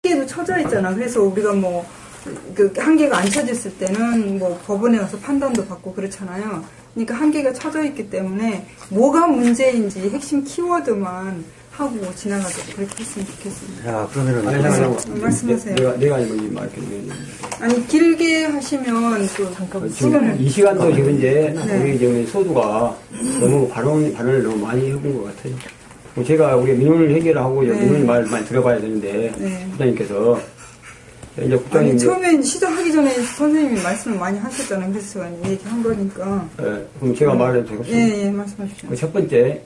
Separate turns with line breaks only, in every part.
한계도 쳐져 있잖아. 그래서 우리가 뭐 그 한계가 안 쳐졌을 때는 뭐 법원에 가서 판단도 받고 그렇잖아요. 그러니까 한계가 쳐져 있기 때문에 뭐가 문제인지 핵심 키워드만 하고 지나가도록 그렇게 했으면 좋겠습니다.
야, 그러면은
말씀하세요.
내가 아니고 말씀드리는
아니 길게 하시면 또 잠깐 시간을
이 시간도 지금 이제 우리 지금 소두가 너무 발언을 너무 많이 해본 것 같아요. 제가 우리 민원을 해결하고 민원 말 많이 들어봐야 되는데 국장님께서 이제 국장님
처음에 시작하기 전에 선생님이 말씀을 많이 하셨잖아요. 그래서 제가 얘기한 거니까.
네, 그럼 제가 말해도 되겠습니다.
예, 말씀하십시오.
첫 번째,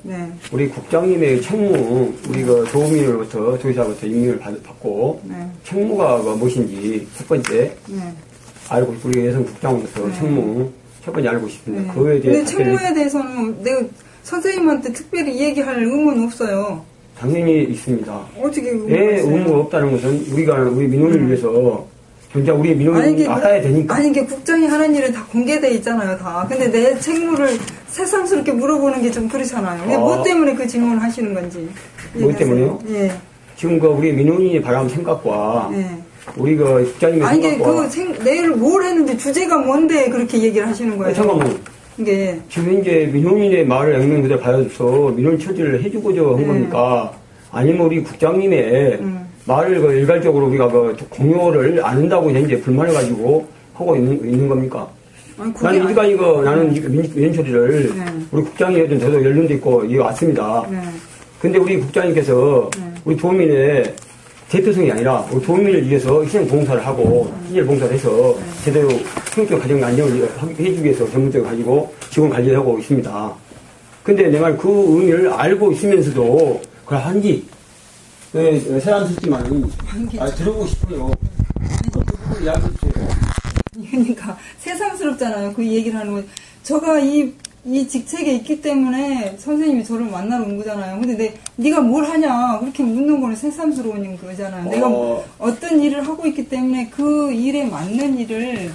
우리 국장님의 책무, 우리 그 조미로부터 조사부터 임명을 받고 책무가 무엇인지 첫 번째 알고 우리 여성 국장으로서 책무 첫 번째 알고 싶습니다. 그거에 대해
근데 책무에 대해서는 내가 선생님한테 특별히 얘기할 의무는 없어요.
당연히 있습니다.
어떻게
의무가 없다는 것은 우리 민원을 위해서 진짜 우리 민원을 알아야 되니까.
아니 이게 국장이 하는 일은 다 공개돼 있잖아요, 다. 근데 내 책무를 새삼스럽게 물어보는 게 좀 그렇잖아요. 뭐 때문에 그 질문을 하시는 건지.
뭐 때문에요?
예.
지금 그 우리 민원인이 바라는 생각과 우리 그 국장님의
아니
생각과.
내일 뭘 했는데 주제가 뭔데 그렇게 얘기를 하시는 거예요?
잠깐만요.
이게
지금 이제 민원인의 말을 액면 그대로 받아줘서 민원 처리를 해주고자 한 겁니까? 아니면 우리 국장님의 말을 그 일괄적으로 우리가 그 공효를 안 한다고 이제 불만을 가지고 하고 있는 겁니까? 나는 이제까지 나는 민원 처리를 우리 국장이 해준 저도 연륜도 있고 이거 왔습니다. 근데 우리 국장님께서 우리 도민의 대표성이 아니라 우리 도민을 위해서 희생 봉사를 하고 희생 봉사를 해서 제대로 성격 가정 안정을 해주기 위해서 전문적으로 가지고 직원 관리하고 있습니다. 근데 내가 그 의미를 알고 있으면서도 그걸 한지 새삼스럽지만은 들어보고 싶어요. 그 이야기 해주세요.
그러니까 새삼스럽잖아요. 그 얘기를 하는 거. 제가 이 직책에 있기 때문에 선생님이 저를 만나러 온 거잖아요. 근데 네가 뭘 하냐 그렇게 묻는 거는 새삼스러운 거잖아요. 내가 어떤 일을 하고 있기 때문에 그 일에 맞는 일을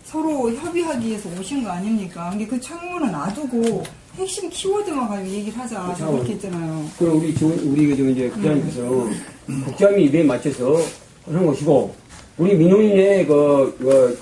서로 협의하기 위해서 오신 거 아닙니까? 근데 그 책무는 놔두고 핵심 키워드만 가지고 얘기를 하자. 그렇게 했잖아요.
그럼 우리 지금 이제 국장님께서 국장님이 입에 맞춰서 하는 것이고 우리 민원인의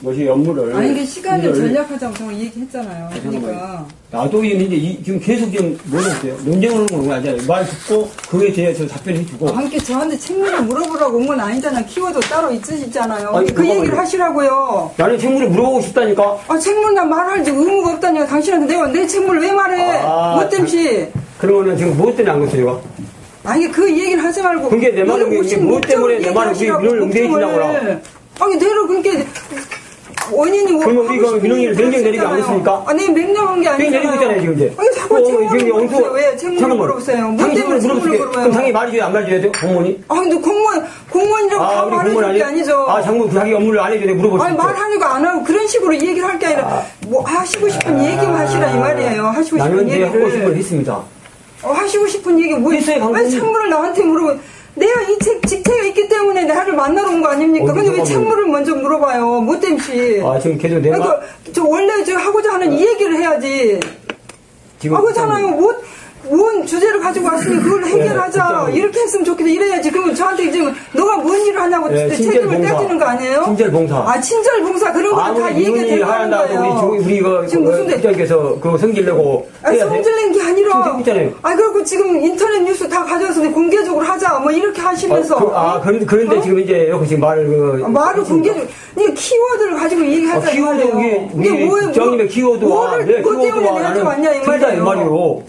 뭐지 업무를
아니 이게 시간을 전략하자고 제가 얘기했잖아요. 그러니까
나도 이제 지금 계속 지금 뭐였어요? 논쟁을 하는 건 아니잖아요. 말 듣고 그에 대해서 답변해주고.
함께 저한테 책무를 물어보라고 온 건 아니잖아요. 키워드 따로 있으시잖아요.
아니,
그 얘기를 하시라고요.
나는 책무를 물어보고 싶다니까.
책무는 나 말할 의무가 없다니까. 당신한테 내가 내 책무를 왜 말해? 뭐 때문에?
그러면은 지금 뭐 때문에 안 그랬어요?
아니 그 얘기를 하지 말고.
그게 내 말은 이게 뭐 때문에 내 말을 우리 민원을 응대해주냐고라.
아니 내가 그렇게 원인이 뭐.
그러면 우리가 민원인을 명령 내리지 않았습니까?
아니 명령한 게 아니잖아요.
내리고 있잖아요 지금 이제.
아니 자꾸 책무를 물어보세요. 왜 책무를 물어보세요? 뭐 때문에 책무를 물어봐요?
그럼 당연히 말해줘야 안 말해줘야 돼요? 공무원이?
근데 공무원이라고 다 말해줄 게 아니죠.
장모 자기 업무를 안 해줘야 물어볼 수 있어요.
말하니까 안 하고 그런 식으로 얘기를 할 게 아니라 뭐 하시고 싶은 얘기만 하시라 이 말이에요. 하시고 싶은 얘기를.
나는 하고 싶은 걸 했습니다.
하시고 싶은 얘기 뭐 있어요? 왜 책무를 나한테 물어봐? 내가 이 직책에 있기 때문에 나를 만나러 온 거 아닙니까? 근데 왜 책무를 먼저 물어봐요? 뭐 때문에?
지금 계속 내가.
저 원래 저 하고자 하는 이 얘기를 해야지. 그렇잖아요. 뭔 주제를 가지고 왔으니 그걸 해결하자. 이렇게 했으면 좋겠다. 이래야지. 그러면 저한테 이제 너가 뭔 일을 하냐고 책임을 떼지는 거 아니에요?
친절봉사.
친절봉사. 그런 거 다 얘기가 되는 거예요.
우리 지금 무슨 국장께서 그 성질 내고.
성질 낸 게 아니라.
있잖아요.
그리고 지금 인터넷 뉴스 다 가져와서 공개적으로 하자. 뭐 이렇게 하시면서.
그런데 지금 이제 여기 지금
말을 공개적으로. 네 키워드를 가지고 얘기하자.
키워드 우리 국장님의 키워드와 내 키워드와 나는 틀리다 이 말이요.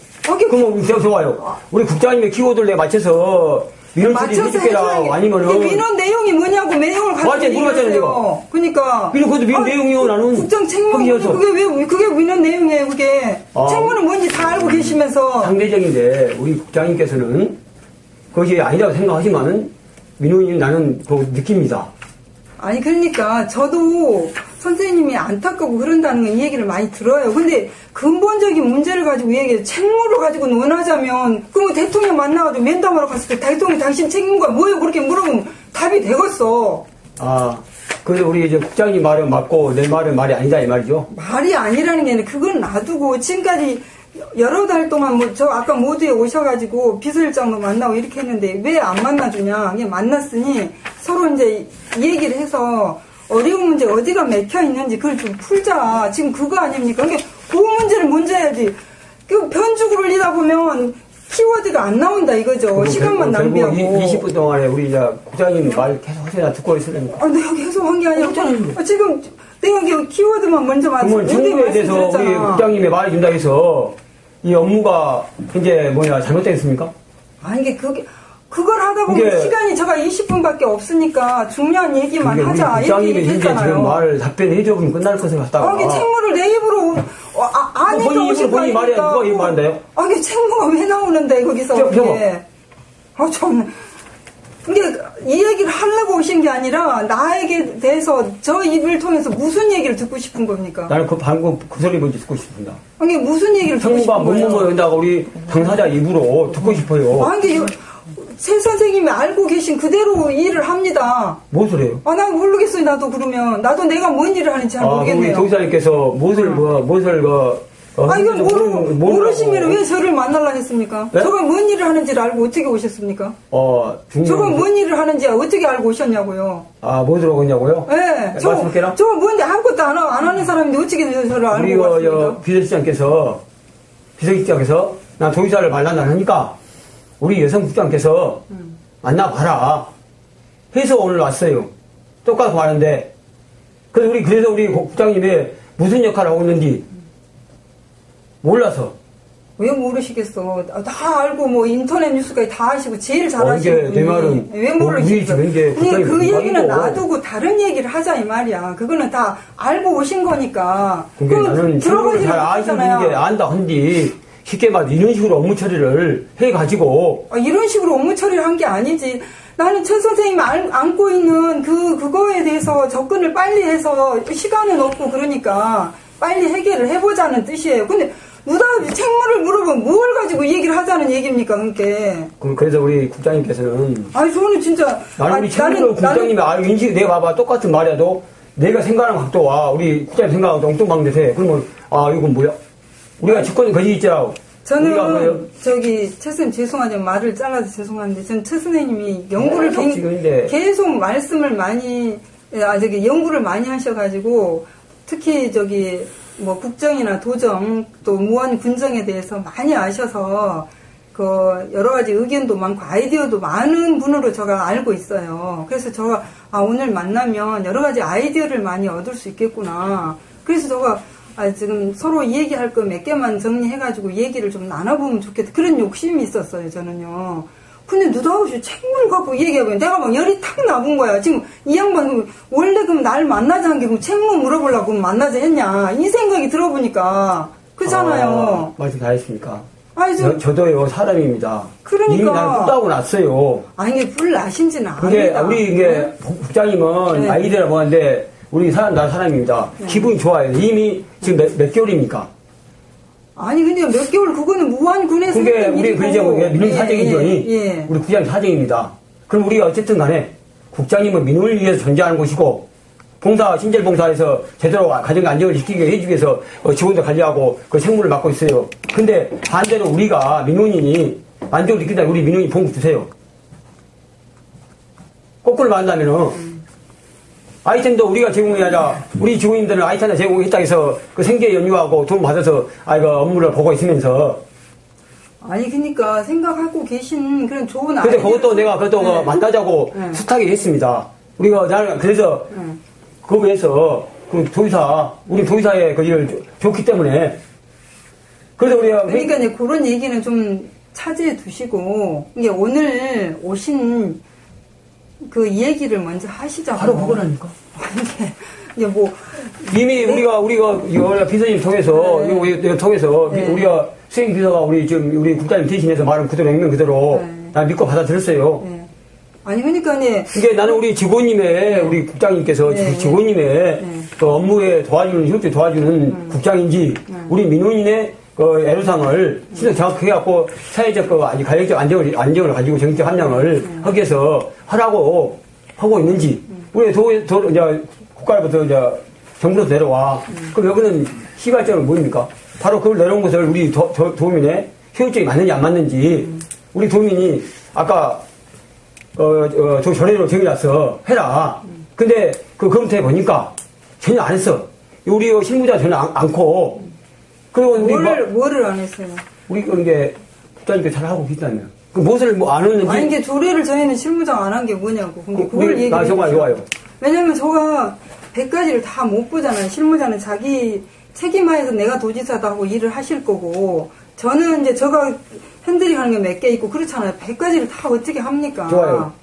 그럼 좋아요. 우리 국장님의 키워드를 내가 맞춰서 민원 처리 해줄게라. 아니면은
민원 내용이 뭐냐고 내용을 가지고
물어봤잖아요.
그러니까
그것도 민원 내용이요. 나는
국장 책무 그게 민원 내용이에요. 그게 책무는 뭔지 다 알고 계시면서
상대적인데 우리 국장님께서는 그것이 아니라고 생각하지만은 민원인 나는 그거 느낍니다.
아니 그러니까 저도 선생님이 안타깝고 그런다는 이 얘기를 많이 들어요. 근데 근본적인 문제를 가지고 얘기해요. 책무를 가지고 논하자면 그럼 대통령 만나가지고 면담하러 갔을 때 대통령 당신 책임과 뭐예요? 그렇게 물어보면 답이 되겠어.
그래서 우리 이제 국장님 말은 맞고 내 말은 말이 아니다 이 말이죠.
말이 아니라는 게 아니라 그건 놔두고 지금까지 여러 달 동안 저 아까 모두에 오셔가지고 비서실장도 만나고 이렇게 했는데 왜 안 만나주냐. 이게 만났으니 서로 이제 얘기를 해서 어려운 문제 어디가 맥혀 있는지 그걸 좀 풀자. 지금 그거 아닙니까? 그러니까 그 문제를 먼저 해야지. 그 편죽을 올리다 보면 키워드가 안 나온다 이거죠. 시간만 낭비하고.
20분 동안에 우리 국장님 말 계속 하셔야 듣고 있으려니까.
내가 계속 한 게 아니라 지금 내가 키워드만 먼저
그러면 정부에 대해서 우리 국장님의 말이 준다 해서 이 업무가 이제 잘못됐습니까?
아니 그걸 하다 보면 시간이 제가 20분밖에 없으니까 중요한 얘기만 하자.
국장님이 현재 지금 말 답변해줘 보면 끝날 것을 갖다가.
이게 책무를 내 입으로 안 했다고 오신 거 아닙니까?
말이야 누가 이 말인데요?
이게 책무가 왜 나오는데 거기서 이게. 참. 이게 이 얘기를 하려고 오신 게 아니라 나에게 대해서 저 입을 통해서 무슨 얘기를 듣고 싶은 겁니까?
나는 방금 그 소리 먼저 듣고 싶습니다.
이게 무슨 얘기를 듣고 싶은 거예요?
정부가 뭐뭐 한다고 우리 당사자 입으로 듣고 싶어요.
이게 새 선생님이 알고 계신 그대로 일을 합니다.
무엇을 해요?
난 모르겠어요. 나도 그러면 나도 내가 뭔 일을 하는지 잘 모르겠네요.
우리 도지사님께서 무엇을
이건 모르시면 왜 저를 만나려 했습니까?
네?
저가 뭔 일을 하는지를 알고 어떻게 오셨습니까? 저가 뭔 일을 하는지 어떻게 알고 오셨냐고요?
무엇을 하겠냐고요?
네. 저가 뭔데 아무것도 안 하는 사람인데 어떻게 저를 알고 왔습니까?
비서실장께서 나 도지사를 만난다 하니까 우리 여성국장께서 만나봐라 해서 오늘 왔어요. 똑같이 말하는데 그래서 우리 국장님이 무슨 역할을 하고 있는지 몰라서.
왜 모르시겠어? 다 알고 인터넷 뉴스까지 다 하시고 제일 잘하시는
내 말은
왜 모르시겠어? 그 얘기는 놔두고 다른 얘기를 하자 이 말이야. 그거는 다 알고 오신 거니까.
나는 들어보지 잘 아시는 게 안다 한디 쉽게 말해 이런 식으로 업무 처리를 해가지고
이런 식으로 업무 처리를 한 게 아니지. 나는 최 선생님이 안고 있는 그거에 대해서 접근을 빨리 해서 시간은 없고 그러니까 빨리 해결을 해보자는 뜻이에요. 근데 누가 책무를 물어보면 뭘 가지고 얘기를 하자는 얘기입니까, 그게.
그래서 우리 국장님께서는.
저는 진짜.
우리 책무를 국장님이 인식, 내가 봐봐, 똑같은 말이라도 내가 생각하는 각도와 우리 국장님 생각하고 엉뚱방대세. 그러면, 이건 뭐야? 우리가 직권이 거짓 있자고.
저는, 최 선생님 죄송하지만 말을 잘라서 죄송한데, 전 최 선생님이 연구를 계속 말씀을 많이, 연구를 많이 하셔가지고, 특히 국정이나 도정 또 무한 군정에 대해서 많이 아셔서 여러 가지 의견도 많고 아이디어도 많은 분으로 제가 알고 있어요. 그래서 제가 오늘 만나면 여러 가지 아이디어를 많이 얻을 수 있겠구나. 그래서 제가 지금 서로 얘기할 거 몇 개만 정리해가지고 얘기를 좀 나눠보면 좋겠다. 그런 욕심이 있었어요, 저는요. 근데 느닷없이 책무를 갖고 얘기해보면 내가 막 열이 탁 나본 거야. 지금 이 양반 원래 그럼 날 만나자 한 게 그럼 책무 물어보려고 만나자 했냐. 이 생각이 들어보니까. 그렇잖아요.
말씀 다 했습니까? 저도요, 사람입니다.
그러니까.
이미 난 뿔따고 났어요.
이게 뿔 나신지는 아닙니다.
우리 국장님은 아이디어라고 하는데 우리 나 사람입니다. 기분이 좋아요. 이미 지금 몇 개월입니까?
근데 몇 개월 그거는 무한군에서
그게 우리 민원 사정이죠. 우리 국장님 사정입니다. 그럼 우리가 어쨌든 간에 국장님은 민원을 위해서 존재하는 곳이고 신jel봉사에서 제대로 가정 안정을 지키게 해주기 위해서 직원들 관리하고 그 책무를 맡고 있어요. 근데 반대로 우리가 민원인이 만족을 느낀다 우리 민원인 봉급 주세요. 거꾸로 말한다면은 아이템도 우리가 제공해야 우리 직원님들은 아이템을 제공했다 해서 그 생계 연유하고 돈 받아서 업무를 보고 있으면서
그러니까 생각하고 계신 그런 좋은 아이디어.
근데 그것도 만나자고 수탁을 했습니다. 나는 그래서 거기에서 우리 도의사의 그 일을 좋기 때문에 그래서 우리가
그러니까 그런 얘기는 좀 차지해 두시고 이게 오늘 오신 그 얘기를 먼저 하시자고.
바로 그거라니까.
이게
이미 우리가 비서님 통해서 우리가 수행 비서가 우리 국장님 대신해서 말은 그대로 액면 그대로 난 믿고 받아들였어요.
그러니까
이게 나는 우리 직원님의 우리 국장님께서 직원님의 그 업무에 협조에 도와주는 국장인지 우리 민원인의 그 애로사항을 진짜 정확하게 해갖고 사회적 아주 가정적 안정을 가지고 정치적 함량을 하기 위해서 하라고 하고 있는지 우리 국가로부터 정부에서 내려와. 그럼 여기는 시발점은 뭡니까? 바로 그걸 내려온 것을 우리 도민의 효율적이 맞는지 안 맞는지 우리 도민이 아까 저 전례로 정해놨어 해라. 근데 그 검토해 보니까 전혀 안 했어. 우리 실무자 전혀 않고. 그리고
뭐를 안 했어요?
우리 이게 국장님께 잘 하고 계시다며. 그 무엇을 뭐 안 했는지.
아니 이게 조례를 저희는 실무장 안 한 게 뭐냐고. 근데 그걸 얘기해.
나 정말 좋아요.
왜냐면 저가 100가지를 다 못 보잖아요. 실무자는 자기 책임하에서 내가 도지사다 하고 일을 하실 거고, 저는 이제 저가 핸들이 하는 게 몇 개 있고 그렇잖아요. 100가지를 다 어떻게 합니까?
좋아요.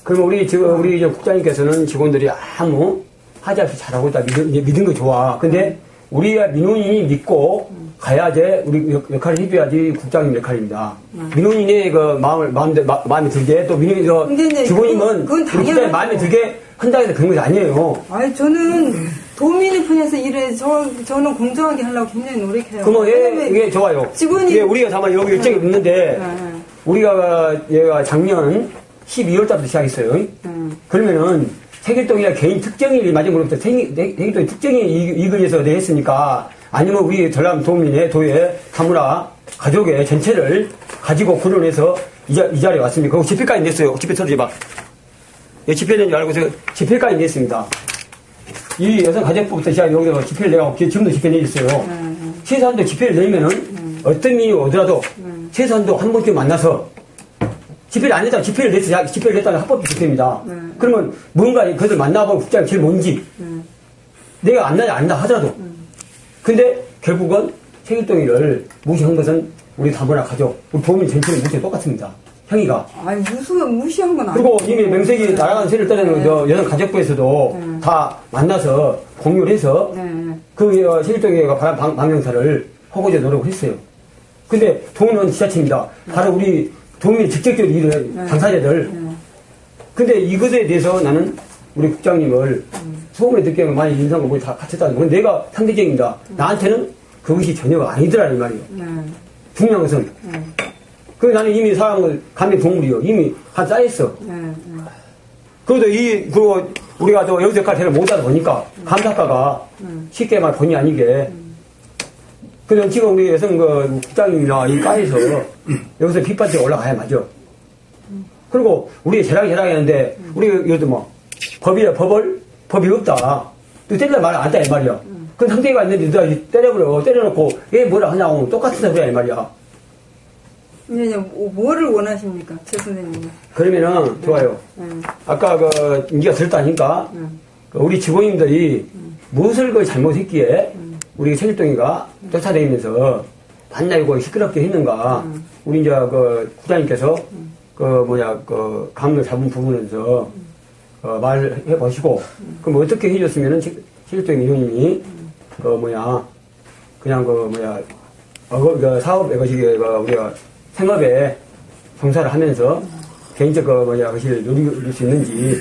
그럼 우리 국장님께서는 직원들이 아무 하지 않고 잘하고 있다 믿은 거 좋아. 근데 우리가 민원인이 믿고 가야지 우리 역할을 해줘야지 국장님 역할입니다. 민원인의 그 마음에 들게 또 민원인 직원님은
그건
국장님 마음에 들게 한다고 해서 그런 것이 아니에요.
아니 저는 도민의 편에서 일해 저는 공정하게 하려고 굉장히 노력해요.
그럼 이게 좋아요. 직원이 우리가 다만 여기 일정이 있는데 우리가 얘가 작년 12월달부터 시작했어요. 그러면은 세길동이나 개인 특정인이 맞은으로부터 세길동의 특정인이 이근에서 내했으니까 아니면 우리 전남 도민의 도의 다문화 가족의 전체를 가지고 거론해서 이 자리에 왔습니다. 그리고 집회까지 냈어요. 집회 터지지 집회는 줄 알고 집회까지 냈습니다. 이 여성 가족부부터 시작 여기서 집회를 내고 지금도 집회 내있어요. 최소한도 집회를 내면은 어떤 민이 오더라도 최소한도 한 번쯤 만나서 집회를 안 했다가 집회를 냈다는 합법 집회입니다. 그러면 뭔가 그것을 만나보고 국장이 제일 뭔지 내가 안다 하더라도 근데 결국은 세길동이를 무시한 것은 우리 다문화 가족, 우리 도민 전체를 무시해 똑같습니다. 형이가.
아니, 무시한 건 아니고.
그리고 이미 명색이 나라간 새를 떠내는 여성 가족부에서도 다 만나서 공유를 해서 그 세길동이가 방명사를 허구제 노력을 했어요. 근데 도민은 지자체입니다. 바로 우리 도민이 직접적으로 일을 당사자들. 근데 이것에 대해서 나는 우리 국장님을 소문에 듣기에는 많이 인상을 우리 다 갖췄다는 건 내가 상대적입니다. 나한테는 그것이 전혀 아니더라는 말이에요. 중요한 것은. 그래서 나는 이미 사람을 감히 동물이요. 이미 한 쌓였어. 그래도 우리가 또 여기서 역할을 못하다 보니까 감사과가 쉽게 말 본의 아니게. 그래서 지금 우리 여성 국장님이나 이 과에서 여기서 빗밭에 올라가야 맞아. 그리고 우리 재량이 했는데 우리 여기도 뭐 법이 없다. 또 때리다 말 안 했다 이 말이야. 그 상대가 있는데 너가 때려놓고 얘 뭐라 하냐고 똑같은 소리야 이 말이야.
이제 뭐를 원하십니까, 최 선생님?
그러면은 좋아요. 아까 네가 들었다니까 우리 직원님들이 무엇을 잘못했기에 우리 세길동이가 쫓아다니면서 반나이고 시끄럽게 했는가? 우리 이제 국장님께서 감을 잡은 부분에서 말을 해보시고 그럼 어떻게 해줬으면은 세길동 이호님이 사업에 우리가 생업에 종사를 하면서 개인적 것을 누릴 수 있는지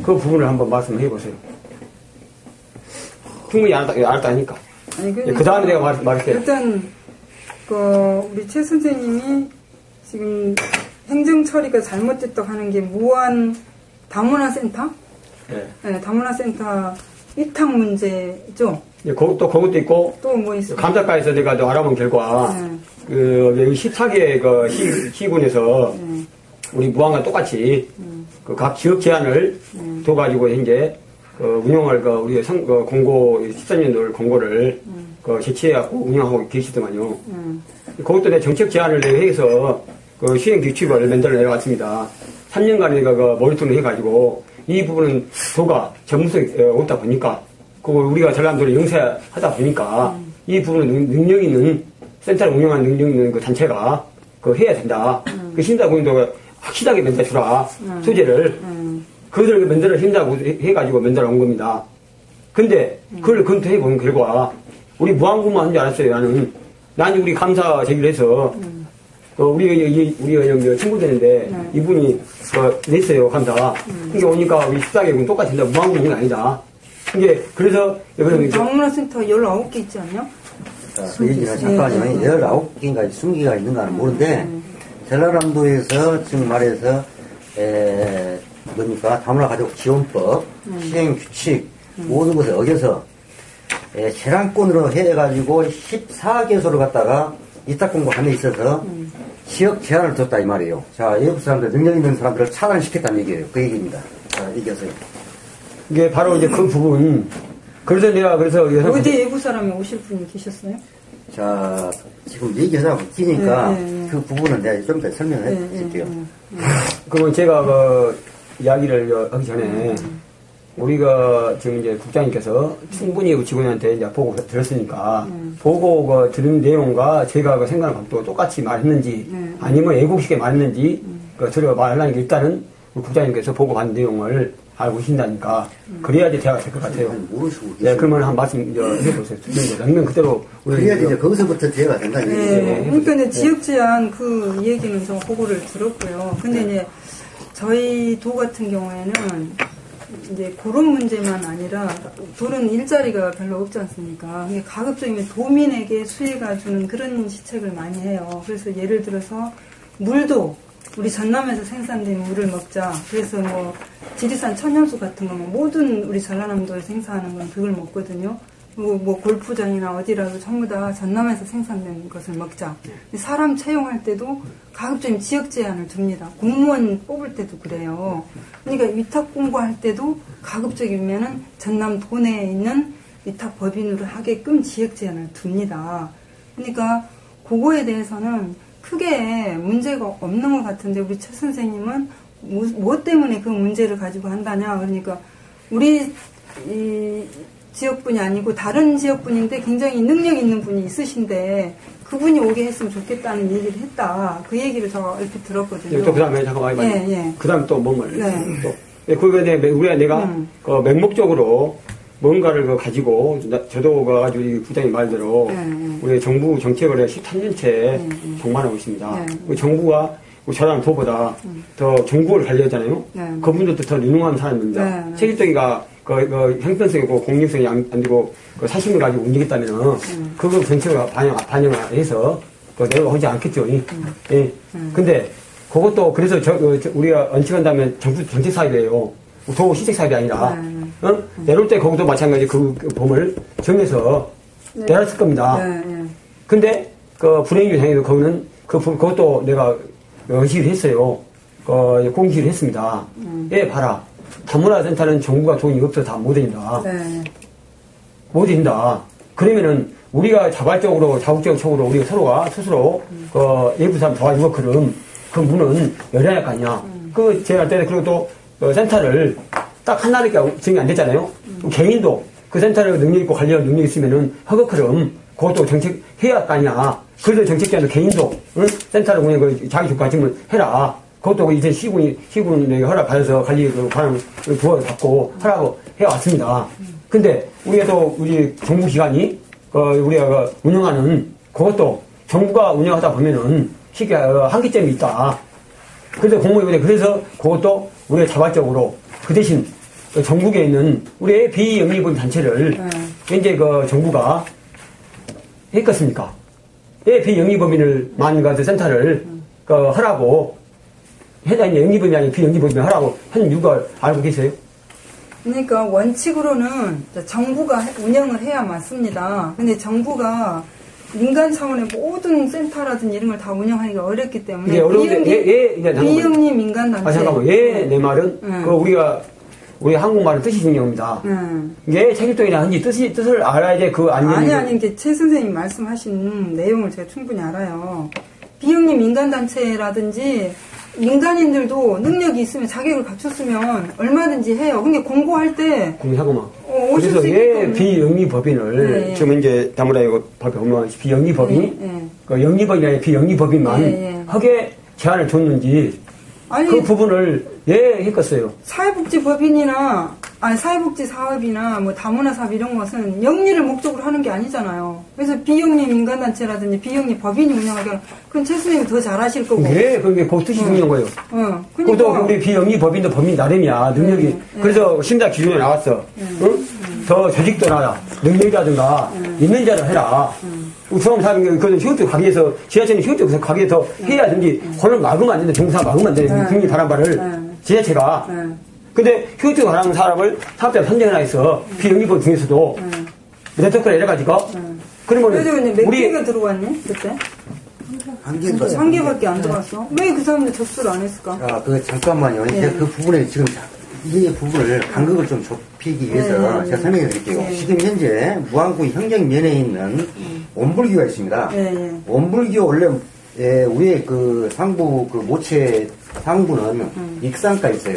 그 부분을 한번 말씀해 보세요. 충분히 알았다니까. 그 다음에 내가 말할게요.
일단 우리 최 선생님이 지금 행정 처리가 잘못됐다고 하는 게 무한 다문화센터? 네, 다문화센터 위탁 문제죠.
그것도 있고
또 뭐 있어요?
감사과에서 내가 알아본 결과 여기 14개 시군에서 우리 무항과 똑같이 각 지역 제한을 둬가지고 이제 운영을 우리 공고 13년도 공고를 제치해갖고 운영하고 계시더만요. 그것도 내 정책 제한을 해서 시행 규칙을 만들어 내려왔습니다. 3년간 내가 모니터링 해가지고 이 부분은 도가 전문성이 없다 보니까 우리가 전남도를 영세하다 보니까 이 부분은 능력 있는 센터를 운영하는 능력 있는 그 단체가 해야 된다. 그 심사공인도 확실하게 만들어주라. 소재를. 그것을 만들어 힘다고 해가지고 만들어 온 겁니다. 근데 그걸 검토해 본 결과 우리 무항구만 한 줄 알았어요. 나는 우리 감사 제기를 해서 우리 친구 되는데 이분이 냈어요 감사. 그게 오니까 우리 14개국은 똑같이 된다. 무항구는 아니다. 그래서
다문화센터 19개 있지 않냐?
그 얘기가 잠깐만요. 19개인가 20개가 있는가는 모르는데 전라남도에서 지금 말해서 다문화 가족 지원법 시행 규칙 모든 것을 어겨서 재량권으로 해가지고 14개소를 갖다가 이탁 공고함에 있어서 지역 제한을 뒀다 이 말이에요. 자, 외부 사람들, 능력 있는 사람들을 차단시켰다는 얘기예요. 그 얘기입니다. 자, 얘기하세요.
이게 바로 이제 그 부분. 그래서 내가
어디 외부 사람이 오실 분이 계셨어요?
자, 지금 얘기하다 웃기니까 그 부분은 내가 좀 더 설명해 드릴게요.
그러면 제가 이야기를 하기 전에 우리가 지금 이제 국장님께서 충분히 직원한테 이제 보고 들었으니까 보고 들은 내용과 제가 생각하는 각도가 똑같이 말했는지 아니면 애국식에 말했는지 저희가 말하는 게 일단은 우리 국장님께서 보고 받은 내용을 알고 계신다니까 그래야지 대화가 될 것 같아요.
모르시고
네, 그러면 한 말씀 해보세요. 명령 그대로.
그래야지 이제 거기서부터 대화가 된다는 얘기죠.
네, 그러니까 이제 지역 제한 그 얘기는 좀 보고를 들었고요. 근데 이제 저희 도 같은 경우에는 이제 그런 문제만 아니라 도는 일자리가 별로 없지 않습니까? 가급적이면 도민에게 수혜가 주는 그런 시책을 많이 해요. 그래서 예를 들어서 물도 우리 전남에서 생산된 물을 먹자. 그래서 뭐 지리산 천연수 같은 거 모든 우리 전라남도에 생산하는 건 그걸 먹거든요. 그리고 뭐 골프장이나 어디라도 전부 다 전남에서 생산된 것을 먹자. 사람 채용할 때도 가급적이면 지역 제한을 둡니다. 공무원 뽑을 때도 그래요. 그러니까 위탁 공고할 때도 가급적이면은 전남 도내에 있는 위탁 법인으로 하게끔 지역 제한을 둡니다. 그러니까 그거에 대해서는 크게 문제가 없는 것 같은데 우리 최 선생님은 뭐 때문에 그 문제를 가지고 한다냐. 그러니까 우리 이 지역분이 아니고 다른 지역분인데 굉장히 능력 있는 분이 있으신데 그분이 오게 했으면 좋겠다는 얘기를 했다. 그 얘기를 제가 얼핏 들었거든요.
또 그 다음에 잠깐만. 그 다음 또 뭔가를.
네.
우리가 내가 맹목적으로 뭔가를 가지고 저도 가지고 부장님 말대로 우리 정부 정책을 13년째 동반하고 있습니다. 정부가 저랑 도보다 더 정부를 관리하잖아요. 그분들도 더 유능한 사람입니다. 책임적이가 형평성이 있고 공익성이 안 되고 사심을 가지고 움직였다면 그거 전체가 반영을 해서 내려오지 않겠죠. 예. 근데 그것도 그래서 우리가 언칙한다면 정책 사업이에요. 도 시책 사업이 아니라 내려올 때 거기도 마찬가지 그 범을 정해서 내놨을 겁니다. 근데 불행히 생겨도 거기는 그것도 내가 의식을 했어요. 공시를 했습니다. 예, 봐라. 다문화센터는 정부가 돈이 없어서 다 못해준다. 못해준다. 그러면은 우리가 자국적으로 우리가 서로가 스스로 외부 사람 도와주고 그 문은 열어야 할 거 아니야. 제가 때 그리고 또 센터를 딱 하나밖에 정이 안 됐잖아요. 개인도 그 센터를 능력 있고 관리할 능력이 있으면은 허거크럼 그것도 정책해야 할 거 아니야. 그래서 정책자도 개인도 센터를 운영 자기 조건 지금 해라. 그것도 이제 시군이 허락받아서 관리 관을 부여받고 허락을 해왔습니다. 근데 우리 정부기관이 우리가 운영하는 그것도 정부가 운영하다 보면은 한계점이 있다. 그래서 그것도 우리가 자발적으로 그 대신 전국에 있는 우리의 비영리법 단체를 이제 정부가 했겠습니까? 왜 비영리법인만 센터를 하라고 해당 영리법인이 아닌 비영리법인을 하라고 한 이유가 알고 계세요?
그러니까 원칙으로는 정부가 운영을 해야 맞습니다. 근데 정부가 민간 차원의 모든 센터라든지 이런 걸 다 운영하기가 어렵기 때문에 비영리 민간단체.
잠깐만. 내 말은 우리 한국말은 뜻이 중요합니다. 이게 책임성이나 한지 뜻을 알아야지
아니, 최 선생님 말씀하신 내용을 제가 충분히 알아요. 비영리 민간단체라든지 민간인들도 능력이 있으면 자격을 갖췄으면 얼마든지 해요. 근데 공고할 때.
잠깐만. 그래서 비영리 법인을 지금 이제 다문화 법에 보면 비영리 법인이 영리법인이 아니라 비영리 법인만 하게 제한을 줬는지 그 부분을 했겠어요.
사회복지법인이나 사회복지 사업이나 뭐 다문화 사업 이런 것은 영리를 목적으로 하는 게 아니잖아요. 그래서 비영리 민간단체라든지 비영리 법인이 운영하기는 그건 최 선생님이 더 잘하실 거고.
그게 그 뜻이 중요한 거예요. 그것도 우리 비영리 법인도 법인 나름이야. 능력이. 그래서 심사 기준에 나왔어. 더 조직도 나라. 능력이라든가 있는 자를 해라. 우선 그건 휴업도 가게에서 지하철은 휴업도 가게에서 해야 되는지 그걸 막으면 안 된다. 정부사 막으면 안 된다. 국민 바란 바를 지자체가. 근데 휴업도 가는 사람을 사업자 선정해놔 있어. 비영리법 중에서도 네트워크를 내려가지고. 그러면
그래도 몇 개가 들어왔니 그때? 한 개밖에 안 들어왔어. 왜 그 사람들 접수를 안 했을까?
잠깐만요. 그 부분에 지금 이 부분을 간극을 좀 좁히기 위해서 제가 설명해 드릴게요. 지금 현재 무안구 행정면에 있는 원불교가 있습니다. 원불교 원래 위에 그 상부 그 모체 상부는 익산가 있어요.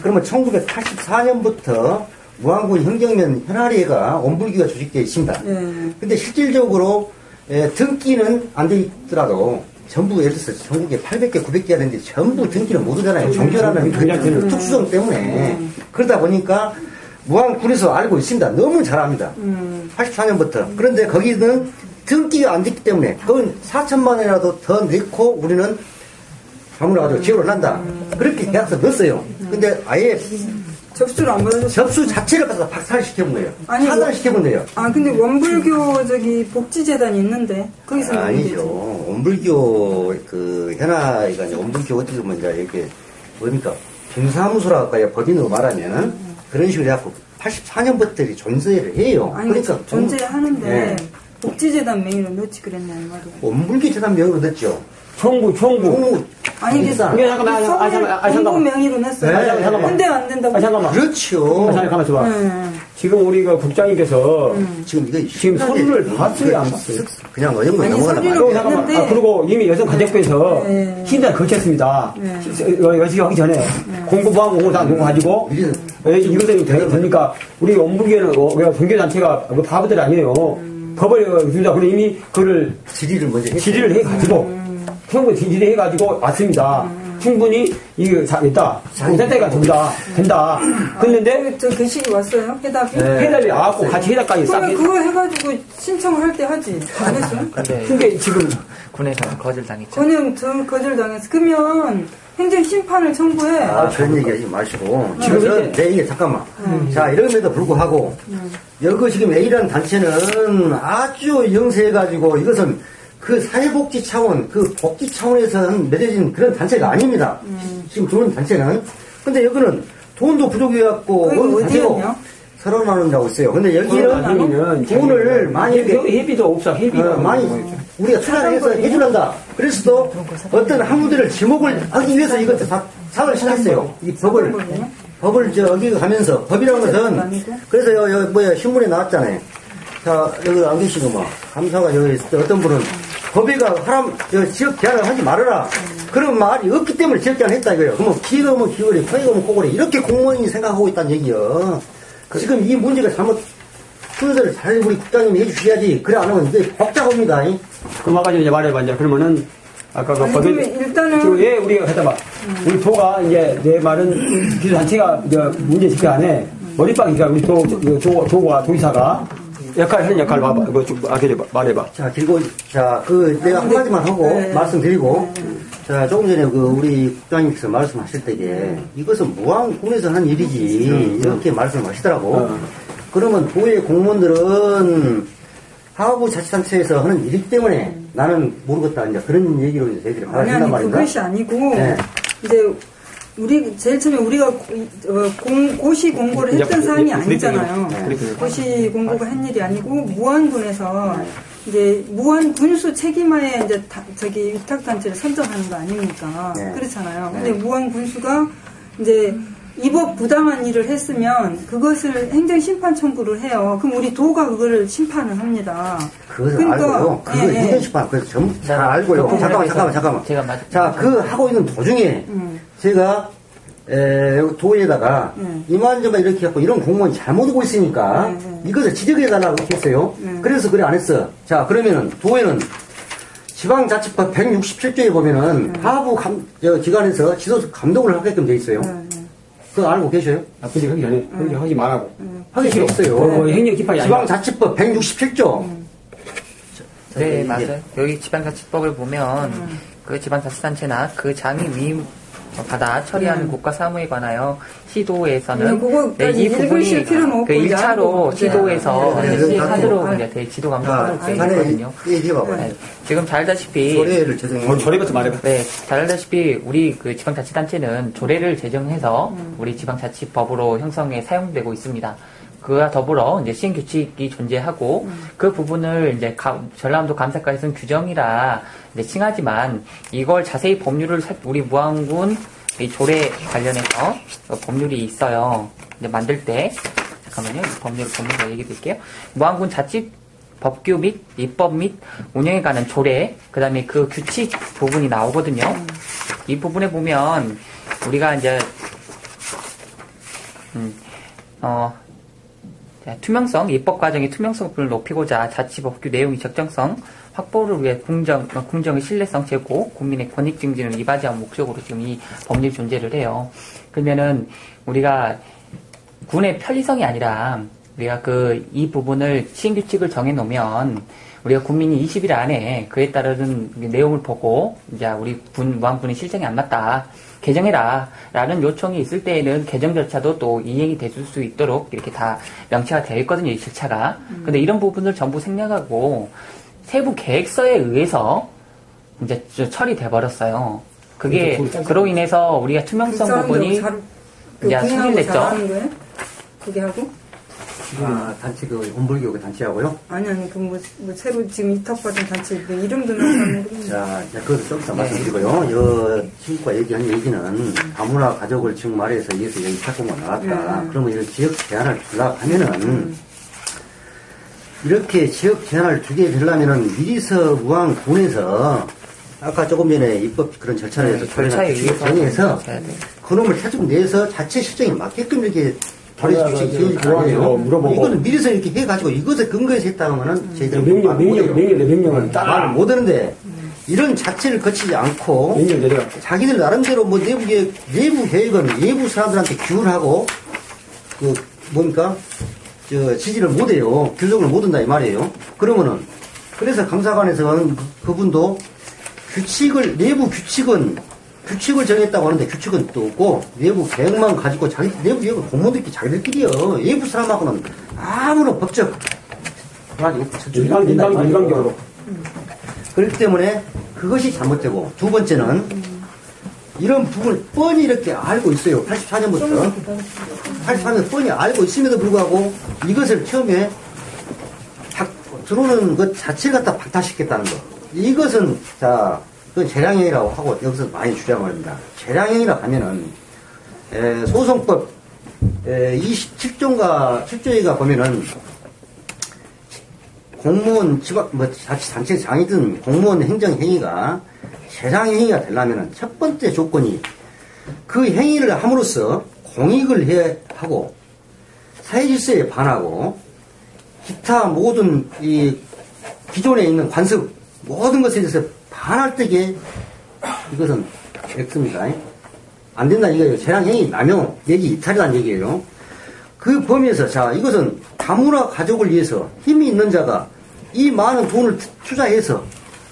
그러면 1984년부터 무안구 행정면 현아리가 원불교가 조직되어 있습니다. 근데 실질적으로 등기는 안 돼 있더라도 전부 예를 들어서 전국에 800개, 900개가 되는데 전부 등기는 못 오잖아요. 종교라는 그 특수성 때문에. 그러다 보니까 무안군에서 알고 있습니다. 너무 잘합니다. 84년부터. 그런데 거기는 등기가 안 됐기 때문에 그건 4천만 원이라도 더 넣고 우리는 자문을 가지고 지원을 한다. 그렇게 계약서 넣었어요. 근데 아예
접수를 안 받아줬어.
접수 자체를 갖다 박살시켜본 거예요.
아니,
차단시켜본 거예요.
근데 원불교 복지재단이 있는데, 거기서.
아니죠. 원불교, 현아가 이제 원불교 어떻게 보면 이제 이렇게, 뭡니까? 중사무소라고 법인으로 말하면은 그런 식으로 해갖고 84년부터 존재를 해요.
아니, 그러니까 존재하는데, 복지재단 명의로 넣지 그랬냐, 이 말이야.
원불교 재단 명의로 넣었죠.
총구.
아니, 이게
잠깐만.
명의로 냈어요.
잠깐만.
근데 안 된다고.
잠깐만. 그렇죠.
잠깐만 있어봐. 지금 우리가 국장님께서 지금 서류를 봤어요, 안 봤어요?
그냥 어영부에 넘어가나
봐요.
잠깐만. 그리고 이미 여성가족부에서 신장 걸쳤습니다. 여직이 하기 전에 공부부하고 공부다 가지고 이것들이 되니까 우리 원불교는 종교단체가 바보들 아니에요. 법을 준다. 그래 이미 그거를 질의를 해가지고 충분히 질의를 해가지고 왔습니다. 충분히 이거 있다. 공산대가 된다. 그랬는데
저 게시기 왔어요? 해답이?
해답이 와갖고 같이 해답까지 싹.
그러면 그거 해가지고 신청할 때 하지. 안 했어요?
근데 지금
군에서 거절당했죠.
군은 거절당했어. 그러면 행정심판을 청구해.
그런 얘기 하지 마시고. 지금 내 얘기 잠깐만. 자, 이럼에도 불구하고, 여기 지금 A라는 단체는 아주 영세해가지고, 이것은 그 사회복지 차원, 그 복지 차원에서 맺어진 그런 단체가 아닙니다. 지금 좋은 단체는. 근데 여기는 돈도 부족해갖고,
어디였냐?
서른만원이라고 있어요. 근데 여기는 돈을 많이
회비도 없어.
많이 우리가 투자해서 해주란다. 그래서도 어떤 학우들을 지목을 하기 위해서 이것도 다 사을 시켰어요. 이 법을 여기 가면서 법이라는 것은 그래서 신문에 나왔잖아요. 자 여기 안 계시고 감사가 여기 있을 때 어떤 분은 법이가 지역 제한을 하지 말아라. 그런 말이 없기 때문에 지역 제한을 했다 이거예요. 그러면 기가 오면 기거리, 파이가 오면 꼬거리 이렇게 공무원이 생각하고 있다는 얘기요. 지금 이 문제가 잘못 순서를 잘 우리 국장님이 해주셔야지. 그래 안 하면 이게 복잡합니다.
그만까지 이제 말해봐. 이제 그러면은 아까 그 법인
일단은
지금 왜 우리가 했다봐. 우리 도가 이제 내 말은 기술단체가 문제 제기 안에 머리빵이니까 우리 도가 도의사가 하는 역할을 봐봐. 이거 좀 말해봐.
자 그리고 내가 한 가지만 하고 말씀드리고. 자, 조금 전에 우리 국장님께서 말씀하실 때에 이것은 무안군에서 한 일이지 이렇게 말씀하시더라고. 그러면 도의 공무원들은 하부 자치단체에서 하는 일이기 때문에 나는 모르겠다 이제 그런 얘기로 이제 저희들이 받아준단 말입니다.
그것이 아니고 이제 제일 처음에 우리가 고시 공고를 했던 사항이 아니잖아요. 고시 공고가 한 일이 아니고 무안군에서 이제 무한 군수 책임하에 이제 위탁단체를 선정하는 거 아닙니까? 그렇잖아요. 근데 무한 군수가 이제 입법 부당한 일을 했으면 그것을 행정심판 청구를 해요. 그럼 우리 도가 그거를 심판을 합니다.
그것은 알고요. 그거 행정심판 그래서 전부 잘 알고요. 잠깐만. 자, 그 하고 있는 도중에 제가 도에다가 이만저만 이렇게 하고 이런 공무원이 잘못 오고 있으니까 이것을 지적해달라고 했어요. 그래서 그래 안 했어. 자 그러면은 도에는 지방자치법 167조에 보면은 하부 기관에서 지도서 감독을 하게끔 돼 있어요. 그거 알고 계셔요?
나쁘지 하기 전에 하지 말라고.
하기 싫어 없어요.
행정기판이
지방자치법 167조.
네 맞아요. 여기 지방자치법을 보면 그 지방자치단체나 그 장이 위임 받아 처리하는 국가사무에 관하여 시도에서는 이 부분이 그 1차로 시도에서 하도록 지도 감독하도록 되어 있거든요. 지금 잘 알다시피
조례부터 말해봐.
네, 잘 알다시피 우리 그 지방자치단체는 조례를 제정해서 우리 지방자치법으로 형성에 사용되고 있습니다. 그와 더불어 이제 시행규칙이 존재하고 그 부분을 이제 전라남도 감사과에서는 규정이라 이제 칭하지만 이걸 자세히 법률을 우리 무안군 이 조례 관련해서 법률이 있어요. 이제 만들 때 잠깐만요. 법률 얘기 드릴게요. 무안군 자치 법규 및 입법 및 운영에 관한 조례, 그 다음에 그 규칙 부분이 나오거든요. 이 부분에 보면 우리가 이제 투명성, 입법 과정의 투명성을 높이고자 자치법규 내용의 적정성 확보를 위해 공정의 신뢰성 제고, 국민의 권익 증진을 이바지한 목적으로 지금 이 법률이 존재를 해요. 그러면은 우리가 군의 편리성이 아니라 우리가 이 부분을 시행규칙을 정해놓으면 우리가 국민이 20일 안에 그에 따르는 내용을 보고 이제 우리 무안군의 실정이 안 맞다. 개정해라 라는 요청이 있을 때에는 개정 절차도 또 이행이 될 수 있도록 이렇게 다 명시가 되어 있거든요, 이 절차가. 근데 이런 부분을 전부 생략하고 세부 계획서에 의해서 이제 처리돼 버렸어요. 그게 그로 인해서 우리가 투명성 부분이 이제 소실됐죠.
그게 하고?
단체 온불교 단체하고요?
아니 새로 지금 이탁받은 단체 이름도 모르겠는데.
자, 그것도 좀 이따 말씀드리고요. 친구가 얘기한 얘기는 다문화 가족을 지금 말해서 여기서 여기 착공가 나왔다. 그러면 이런 지역 제한을 주려고 하면은 이렇게 지역 제한을 주게 되려면은 미리서 무안군에서 아까 조금 전에 입법 그런 절차를 해서
절차에 의해서
정해서 그놈을 태좀 내서 자체 실정에 맞게끔 이렇게
물어보고.
이거는 미리서 이렇게 해가지고 이것에 근거해서 했다 하면은 저희들
명령을
말을 못 하는데 이런 자체를 거치지 않고 자기들 나름대로 뭐 내부 계획은 외부 사람들한테 규율하고 지지를 못 해요. 규정을 못 한다 이 말이에요. 그러면은 그래서 감사관에서는 그분도 내부 규칙을 정했다고 하는데 규칙은 또 없고 외부 계획만 가지고 내부 계획을 공무원들끼리 자기들끼리요. 외부 사람하고는 아무런 법적
일방적으로.
그렇기 때문에 그것이 잘못되고 두 번째는 이런 부분을 뻔히 이렇게 알고 있어요. 84년부터 뻔히 알고 있음에도 불구하고 이것을 처음에 들어오는 것 자체를 갖다 박탈시켰다는 거. 이것은 그 재량행위라고 하고 여기서 많이 주장을 합니다. 재량행위라고 하면은 소송법 7조가 보면은 공무원 자치단체장이든 공무원 행정행위가 재량행위가 되려면은 첫 번째 조건이 그 행위를 함으로써 공익을 해야 하고 사회질서에 반하고 기타 모든 이 기존에 있는 관습 모든 것에 대해서 반할 때에 이것은 X입니다. 안 된다 이거예요. 재량행위, 남용, 내지 이탈이라는 얘기예요. 그 범위에서 이것은 다문화 가족을 위해서 힘이 있는 자가 이 많은 돈을 투자해서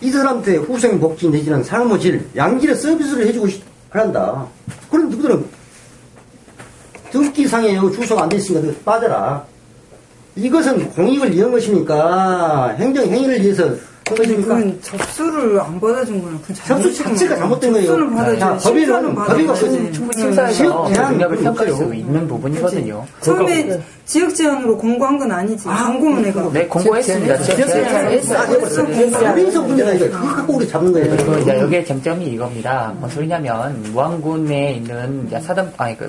이 사람한테 후생복지 내지는 삶의 질, 양질의 서비스를 해주고 한다. 그럼 누구들은 등기상에 주소가 안 돼 있으니까 빠져라. 이것은 공익을 위한 것입니까? 행정행위를 위해서
그건 접수를 안 받아준 거는
접수 자체가 잘못된 거예요.
접수는 받아줘야지.
법의가
충분히 심사해서 능력을 평가할 수 있는 부분이거든요.
처음에 지역 제한으로 공고한 건 아니지. 공고는 내가.
네, 공고했습니다.
지역 제한을 했어요. 법인서 문제가 이거 그거 갖고 우리 잡는 거예요.
그리고 이제 여기에 쟁점이 이겁니다. 뭔 소리냐면 무안군에 있는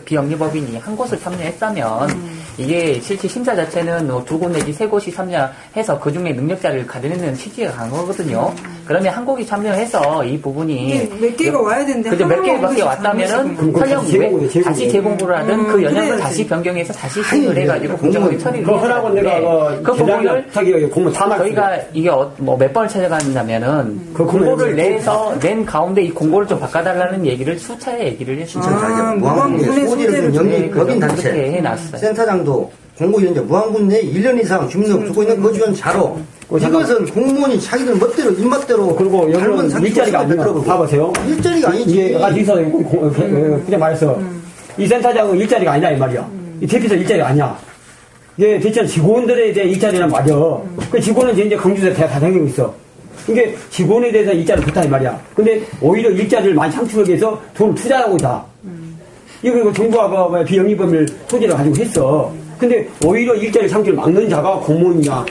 비영리법인이 한 곳을 참여했다면 이게 실제 심사 자체는 두 곳 내지 세 곳이 참여해서 그 중에 능력자를 가리는 취지가 간 거거든요. 그러면 한 곳이 참여해서 이 부분이
몇 개가 와야 되는데
그죠? 몇 개밖에 왔다면은 설령 다시 재공부를 하든 그 연령을 다시 변경해서 다시 시행을 해가지고 공정하게 처리를
하라고 내가
그 부분을
공문 다
저희가 이게 몇 번을 찾아갔냐면은 그 공고를 낸 가운데 이 공고를 좀 바꿔달라는 얘기를 수차례 얘기를 했습니다.
무안군의 소지를 연기 법인 단체
해놨어요.
센터장도 공고위원장 무안군 내 1년 이상 주민등록 두고 있는 거주한 자로 이것은 공무원이 자기들 멋대로 입맛대로
그리고 여기는 일자리가 아니야. 봐보세요.
일자리가 아니지.
이게 어디서 그냥 말해서 이 센터장은 일자리가 아니야 이 말이야. 이 대표자 일자리가 아니야. 이게 대체 직원들에 대한 일자리란 말이야. 그 직원은 이제 강주에서 다 생기고 있어. 이게 직원에 대해서 일자리를 좋다 이 말이야. 근데 오히려 일자리를 많이 창출하기 위해서 돈을 투자하고 있다. 이거 정부가 비영리법을 소지를 가지고 했어. 근데 오히려 일자리 창출을 막는 자가 공무원이냐.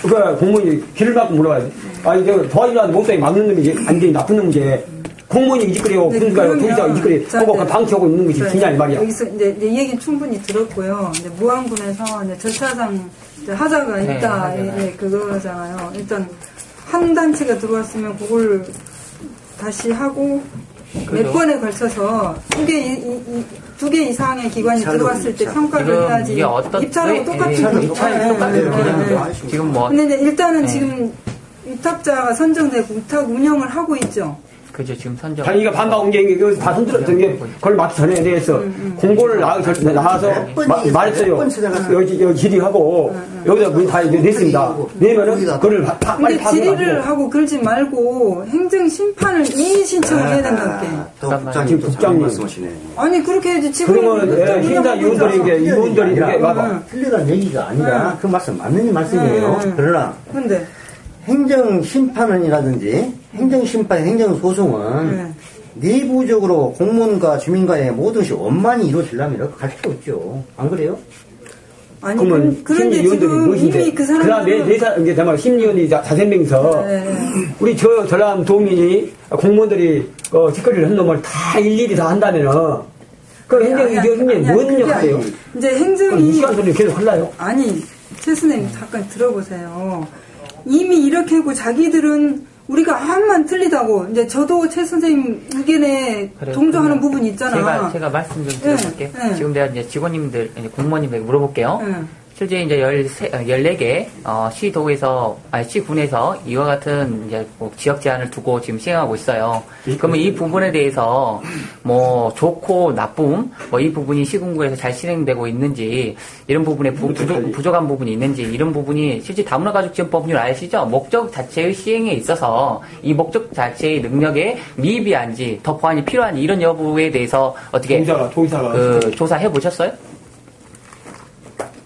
그러니까 공무원이 길을 막고 물어봐야지. 아니, 도와주려는 목사님 막는 놈이 완전히 나쁜 놈이지. 공무원이 이직거리고, 그러니까 도지사가 이직거리 하고 방치하고 있는 것이 중요한 말이야.
여기서 이제 이 얘기는 충분히 들었고요. 이제 무안군에서 이제 절차상 이제 하자가 있다. 예, 그거잖아요. 일단 한 단체가 들어왔으면 그걸 다시 하고 몇 번에 걸쳐서 두 개 이상의 기관이 들어왔을 때 평가를 해야지. 입찰하고 똑같은
입찰이 지금 뭐.
근데 일단은 지금 위탁자가 선정되고 위탁 운영을 하고 있죠.
그죠, 지금 선정.
자기가 반박 게 여기서 다 손들었던 게 그걸 맞기 전에 대해서 공고를 나와서 말했어요. 여기 질의하고 여기다 문 다 냈습니다. 내면은 그걸
근데 질의를 하고 그러지 말고 행정심판을 이의 신청을 해야 된다고.
지금 국장님 말씀하시네.
아니 그렇게 해야지. 지금
그러면 심사 위원들이 이게 봐봐.
틀리다는 얘기가 아니라 그 말씀 맞는 말씀이에요. 그러나
근데
행정심판이라든지 행정심판, 행정소송은 내부적으로 공무원과 주민 간의 모든 원만히 이루어지려면 갈 필요 없죠. 안 그래요?
아니, 그런데 지금 이미 그 사람들은
심리위원이 자생명서 우리 전남 도민이 공무원들이 뒷거리를 한 놈을 다 일일이 다 한다면은 그 행정위원님이 뭔 역할이에요?
이제 행정이
이 시간 소리 계속 흘러요?
아니, 최 선생님 잠깐 들어보세요. 이미 이렇게 하고 자기들은 우리가 암만 틀리다고 이제 저도 최 선생님 의견에 동조하는 부분이 있잖아.
제가 말씀 좀 드려볼게요. 지금 내가 이제 직원님들, 이제 공무원님들 물어볼게요. 실제 이제 14개, 시군에서 이와 같은 이제 뭐 지역 제한을 두고 지금 시행하고 있어요. 그러면 이 부분에 대해서 뭐 좋고 나쁨, 뭐 이 부분이 시군구에서 잘 실행되고 있는지, 이런 부분에 부족한 부분이 있는지, 이런 부분이 실제 다문화가족지원법률 아시죠? 목적 자체의 시행에 있어서 이 목적 자체의 능력에 미비한지, 더 보완이 필요한지, 이런 여부에 대해서 어떻게 조사해 보셨어요?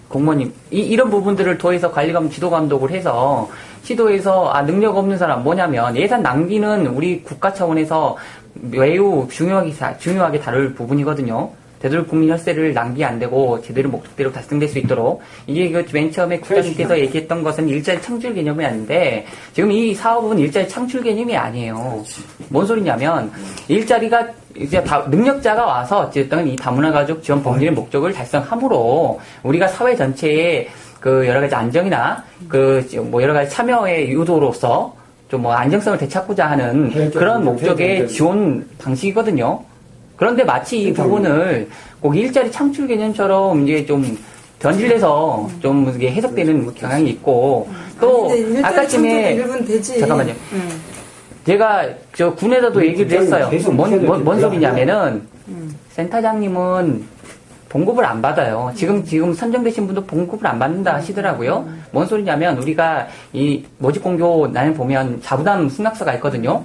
공무원님, 이런 부분들을 더해서 관리감, 지도감독을 해서, 시도에서, 능력 없는 사람 뭐냐면, 예산 낭비는 우리 국가 차원에서 매우 중요하게 다룰 부분이거든요. 되도록 국민 혈세를 낭비 안 되고, 제대로 목적대로 달성될 수 있도록. 이게 맨 처음에 국장님께서 얘기했던 것은 일자리 창출 개념이 아닌데, 지금 이 사업은 일자리 창출 개념이 아니에요. 뭔 소리냐면, 일자리가 이제 능력자가 와서 어쨌든 이 다문화가족 지원 법률의 목적을 달성함으로 우리가 사회 전체의 그 여러 가지 안정이나 그 뭐 여러 가지 참여의 유도로서 좀 뭐 안정성을 되찾고자 하는 그런 목적의 지원 방식이거든요. 그런데 마치 이 부분을 꼭 일자리 창출 개념처럼 이제 좀 변질돼서 좀 이게 해석되는 경향이 있고 또 아까쯤에 잠깐만요. 제가 저 군에서도 얘기를 했어요. 뭔 소리냐면은 센터장님은 봉급을 안 받아요. 지금 선정되신 분도 봉급을 안 받는다 하시더라고요. 뭔 소리냐면 우리가 이 모집공고 난을 보면 자부담 승낙서가 있거든요.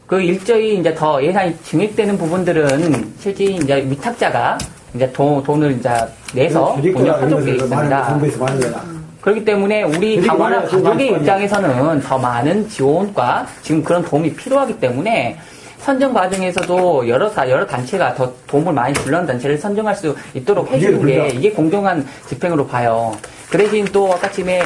그 일저히 이제 더 예산이 증액되는 부분들은 실제 이제 위탁자가 이제 돈을 이제 내서 운영하도록 되어 있습니다. 그렇기 때문에 우리 다문화 가족의 입장에서는 더 많은 지원과 지금 그런 도움이 필요하기 때문에 선정 과정에서도 여러 단체가 더 도움을 많이 주려는 단체를 선정할 수 있도록 해주는 게 이게 공정한 집행으로 봐요. 그 대신 또 아까쯤에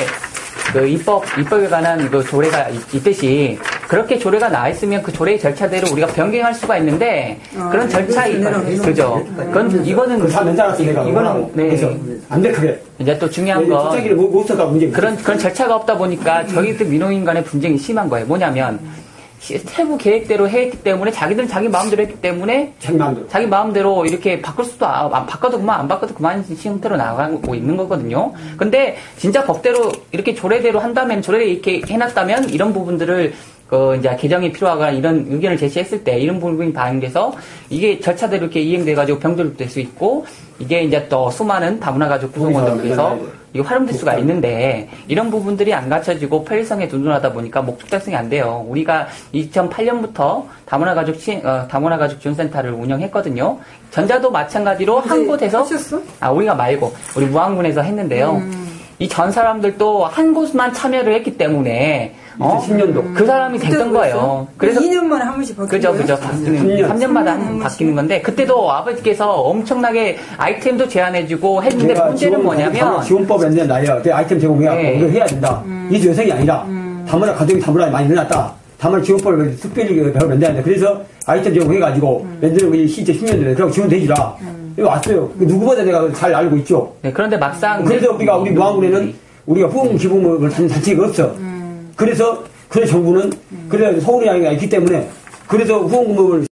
그 입법에 관한 그 조례가 있듯이 그렇게 조례가 나와 있으면 그 조례의 절차대로 우리가 변경할 수가 있는데 그런 절차이 그죠? 그건 이거는
안 돼, 그게.
이제 또 중요한 건 그런 절차가 없다 보니까 저희들 민원인 간의 분쟁이 심한 거예요. 뭐냐면 세부 계획대로 했기 때문에 자기들은 자기 마음대로 했기 때문에 자기 마음대로 이렇게 바꿀 수도 바꿔도 그만 안 바꿔도 그만 형태로 나가고 있는 거거든요. 근데 진짜 법대로 이렇게 조례대로 한다면 조례 이렇게 해놨다면 이런 부분들을 이제 개정이 필요하거나 이런 의견을 제시했을 때 이런 부분이 반영돼서 이게 절차대로 이렇게 이행돼가지고 병절될 수 있고 이게 이제 또 수많은 다문화가족 구성원들께서 이게 활용될 수가 있는데 이런 부분들이 안 갖춰지고 편의성에 둔둔하다 보니까 목적 달성이 안 돼요. 우리가 2008년부터 다문화가족 지원센터를 운영했거든요. 전자도 마찬가지로 한 곳에서
하셨어?
우리가 말고 우리 무안군에서 했는데요. 이 전 사람들도 한 곳만 참여를 했기 때문에
2010년도
그 사람이 됐던 거예요.
그래서 2년 만에 한 번씩 바뀌는 거예요?
그죠. 3년마다 바뀌는 건데 그때도 아버지께서 엄청나게 아이템도 제안해주고 했는데 문제는 뭐냐면
지원법 냈는데 나야 그 아이템 제공해갖고 이거 해야 된다. 이주 여성이 아니라 다문화 가족이 다문화에 많이 늘어났다. 다만 지원법을 특별히 배우면 안 되는데 그래서 아이템 제공해가지고 만드는 게 실제 10년 전에 그럼 지원되지라 이거 왔어요. 누구보다 내가 잘 알고 있죠.
네, 그런데 막상
그래서 우리 노안군에는 우리가 후원 기부금을 받는 단체가 없어. 그래서 정부는 그래 서울이 아니라 있기 때문에 그래서 후원금을